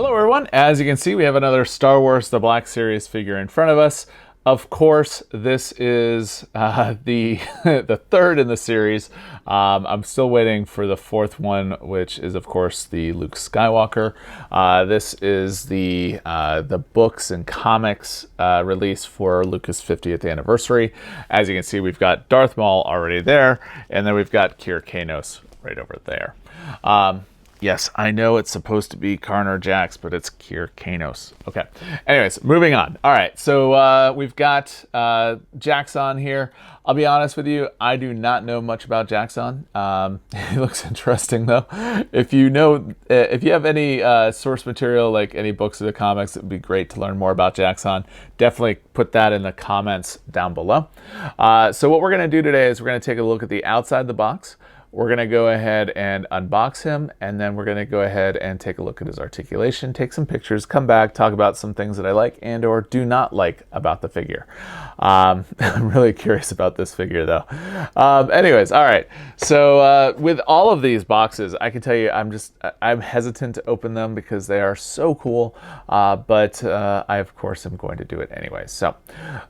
Hello everyone, as you can see we have another Star Wars The Black Series figure in front of us. Of course, this is the the third in the series. I'm still waiting for the fourth one, which is of course the Luke Skywalker. This is the books and comics release for Lucas' 50th anniversary. As you can see, we've got Darth Maul already there, and then we've got Kir Kanos right over there. Yes, I know it's supposed to be Karner Jax, but it's Kir Kanos. Okay. Anyways, moving on. All right, so we've got Jaxxon here. I'll be honest with you, I do not know much about Jaxxon. He looks interesting though. If you have any source material, like any books or the comics, it would be great to learn more about Jaxxon. Definitely put that in the comments down below. So what we're going to do today is we're going to take a look at the outside of the box. We're going to go ahead and unbox him, and then we're going to go ahead and take a look at his articulation, take some pictures, come back, talk about some things that I like and or do not like about the figure. I'm really curious about this figure though. Anyways, all right. So with all of these boxes, I can tell you I'm hesitant to open them because they are so cool, but I of course am going to do it anyway. So,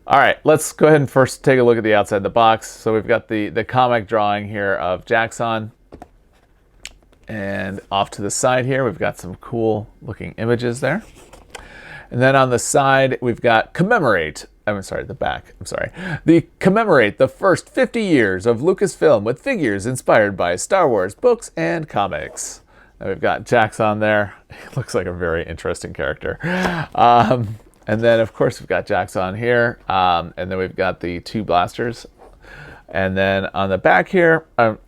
all right, let's go ahead and first take a look at the outside of the box. So we've got the comic drawing here of Jaxxon. And off to the side here, we've got some cool looking images there. And then on the side, we've got the back. Commemorate the first 50 years of Lucasfilm with figures inspired by Star Wars books and comics. And we've got Jaxxon there. He looks like a very interesting character. And then, of course, we've got Jaxxon here. And then we've got the two blasters. And then on the back here, I'm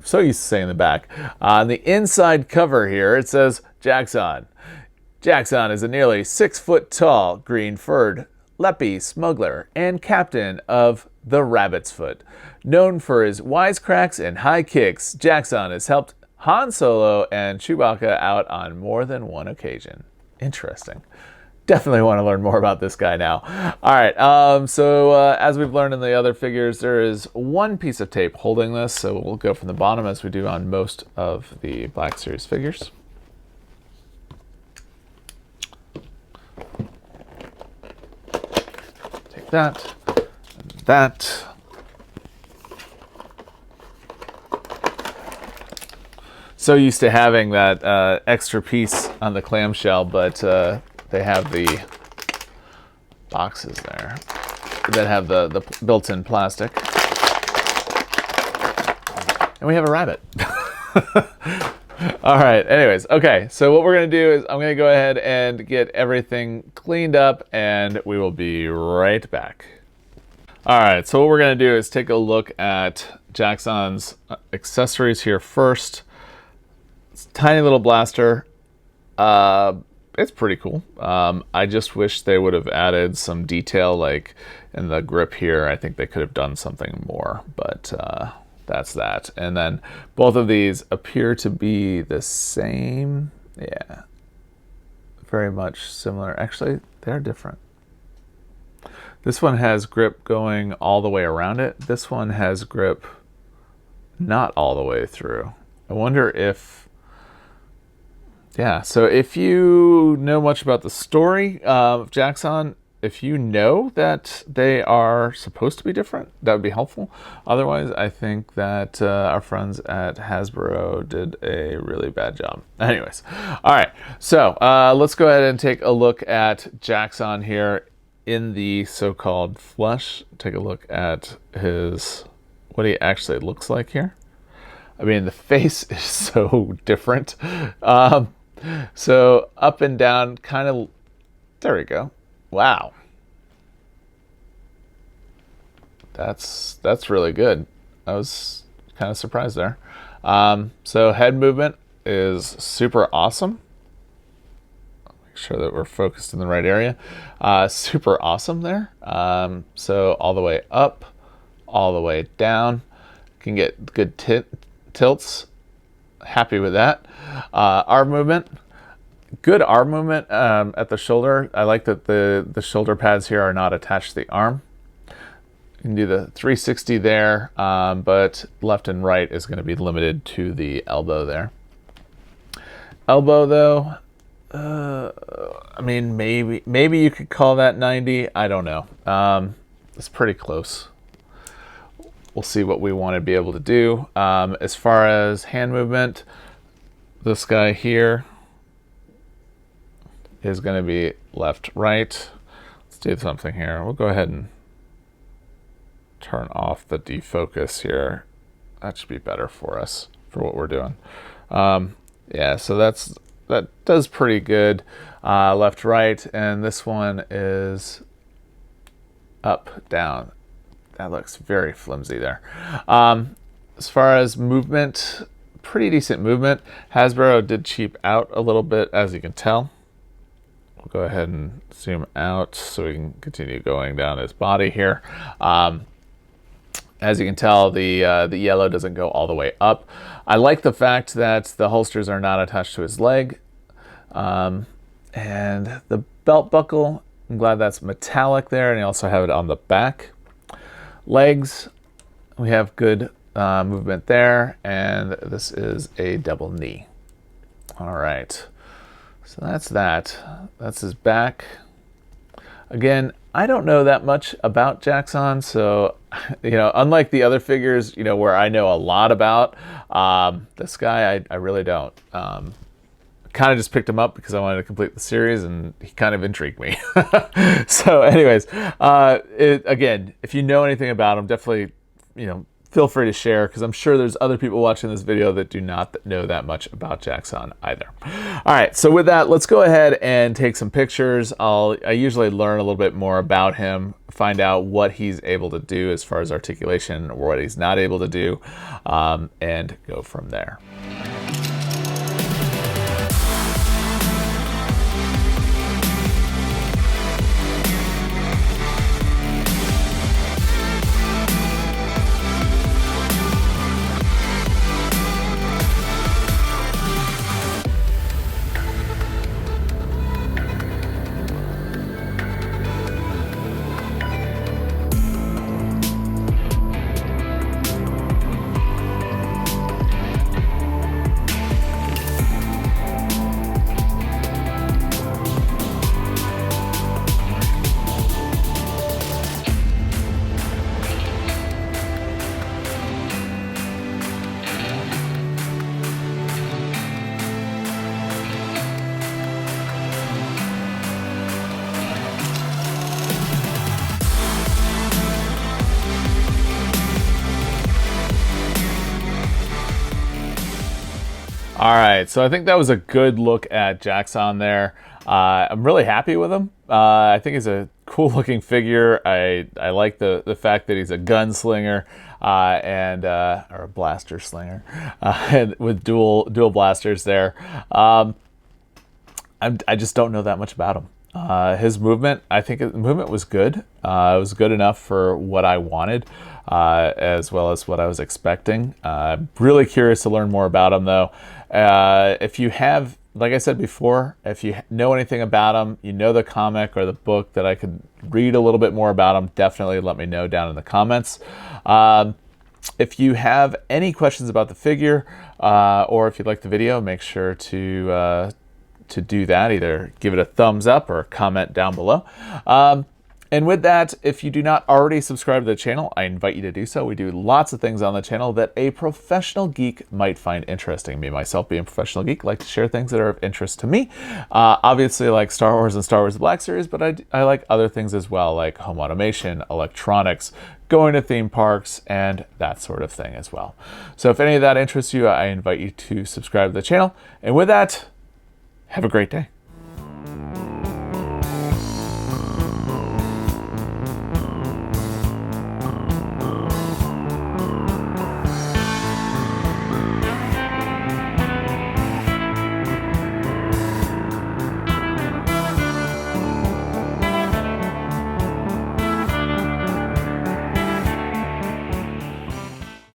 so used to saying the back. On the inside cover here, it says Jaxxon. Jaxxon is a nearly 6 foot tall, green-furred Lepi smuggler and captain of the Rabbit's Foot. Known for his wisecracks and high kicks, Jaxxon has helped Han Solo and Chewbacca out on more than one occasion. Interesting. Definitely want to learn more about this guy now. All right, so as we've learned in the other figures, there is one piece of tape holding this, so we'll go from the bottom as we do on most of the Black Series figures. Take that, and that. So used to having that extra piece on the clamshell, but they have the boxes there that have the built-in plastic. And we have a rabbit. All right, anyways, okay, so what we're gonna do is I'm gonna go ahead and get everything cleaned up and we will be right back. All right, so what we're gonna do is take a look at Jaxxon's accessories here first. It's a tiny little blaster. It's pretty cool. I just wish they would have added some detail, like in the grip here. I think they could have done something more, but that's that. And then both of these appear to be the same. Yeah, very much similar. Actually, they're different. This one has grip going all the way around it. This one has grip not all the way through. I wonder if... Yeah, so if you know much about the story of Jaxxon, if you know that they are supposed to be different, that would be helpful. Otherwise, I think that our friends at Hasbro did a really bad job. Anyways, all right, so let's go ahead and take a look at Jaxxon here in the so-called flesh. Take a look at what he actually looks like here. I mean, the face is so different. So up and down, kind of, there we go. Wow. That's really good. I was kind of surprised there. So head movement is super awesome. Make sure that we're focused in the right area. Super awesome there. So all the way up, all the way down. Can get good tilts. Happy with that. Arm movement, good arm movement at the shoulder. I like that the shoulder pads here are not attached to the arm. You can do the 360 there, but left and right is going to be limited to the elbow there. Elbow though, I mean, maybe you could call that 90. I don't know. It's pretty close. We'll see what we want to be able to do. As far as hand movement, this guy here is going to be left, right. Let's do something here. We'll go ahead and turn off the defocus here. That should be better for us for what we're doing. Yeah, so that does pretty good. Left, right, and this one is up, down. That looks very flimsy there. As far as movement, pretty decent movement. Hasbro did cheap out a little bit, as you can tell. We'll go ahead and zoom out so we can continue going down his body here. As you can tell, the yellow doesn't go all the way up. I like the fact that the holsters are not attached to his leg. And the belt buckle, I'm glad that's metallic there, and you also have it on the back. Legs, we have good movement there, and this is a double knee. All right, so that's that. That's his back. Again, I don't know that much about Jaxxon, so, unlike the other figures, where I know a lot about, this guy, I really don't. Kind of just picked him up because I wanted to complete the series, and he kind of intrigued me. So anyways, again, if you know anything about him, definitely, feel free to share, because I'm sure there's other people watching this video that do not know that much about Jaxxon either. All right, so with that, let's go ahead and take some pictures. I usually learn a little bit more about him, find out what he's able to do as far as articulation, or what he's not able to do, and go from there. All right, so I think that was a good look at Jaxxon there. I'm really happy with him. I think he's a cool looking figure. I like the fact that he's a gunslinger or a blaster slinger, and with dual blasters there. I just don't know that much about him. His movement, I think his movement was good. It was good enough for what I wanted, as well as what I was expecting. Really curious to learn more about him, though. If you have, like I said before, if you know anything about him, the comic or the book that I could read a little bit more about him, definitely let me know down in the comments. If you have any questions about the figure, or if you'd like the video, make sure to do that. Either give it a thumbs up or comment down below. And with that, if you do not already subscribe to the channel, I invite you to do so. We do lots of things on the channel that a professional geek might find interesting. Me, myself, being a professional geek, like to share things that are of interest to me. Obviously, I like Star Wars and Star Wars The Black Series, but I like other things as well, like home automation, electronics, going to theme parks, and that sort of thing as well. So if any of that interests you, I invite you to subscribe to the channel. And with that, have a great day.